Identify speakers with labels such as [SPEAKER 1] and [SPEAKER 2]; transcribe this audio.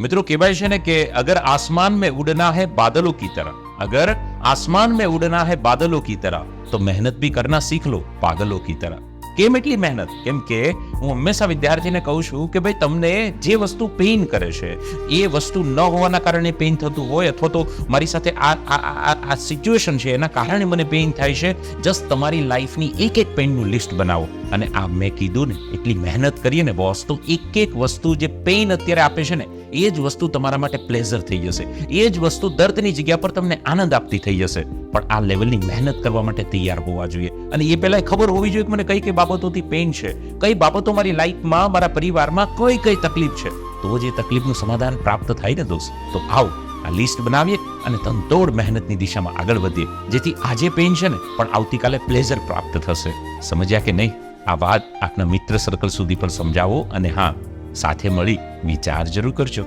[SPEAKER 1] मित्रों कहेवाय छे ने કે अगर आसमान में उड़ना है बादलों की तरह, अगर आसमान में उड़ना है बादलों की तरह तो मेहनत भी करना सीख लो पागलों की तरह। કેમ એટલી મહેનત? કેમ કે હું હંમેશા વિદ્યાર્થીને કહું છું કે ભાઈ તમને જે વસ્તુ પેઇન કરે છે એ વસ્તુ ન હોવાના કારણે પેઇન થતું હોય અથવા તો મારી સાથે આ સિચ્યુએશન છે એના કારણે મને પેઇન થાય છે, જસ્ટ તમારી લાઈફની એક એક પેઇનનું લિસ્ટ બનાવો અને આ મેં કીધું ને એટલી મહેનત કરીએ ને બોસ તો એક એક વસ્તુ જે પેઇન અત્યારે આપે છે ને એ જ વસ્તુ તમારા માટે પ્લેઝર થઈ જશે, એ જ વસ્તુ દર્દની જગ્યા પર તમને આનંદ આપતી થઈ જશે. પણ આ લેવલની મહેનત કરવા માટે તૈયાર હોવા જોઈએ અને એ પહેલા ખબર હોવી જોઈએ કે મને કઈ કઈ બાબતોથી પેઇન છે, કઈ બાબતો મારી લાઈફમાં મારા પરિવારમાં કઈ કઈ તકલીફ છે, તો જે તકલીફનું સમાધાન પ્રાપ્ત થાય ને દોસ્ત. તો આવો આ લિસ્ટ બનાવીએ અને તનતોડ મહેનતની દિશામાં આગળ વધીએ, જેથી આજે પેઇન છે ને પણ આવતીકાલે પ્લેઝર પ્રાપ્ત થશે. સમજ્યા કે નહીં? આ વાત આપના મિત્ર સર્કલ સુધી પણ સમજાવો અને હા, સાથે મળી વિચાર જરૂર કરજો.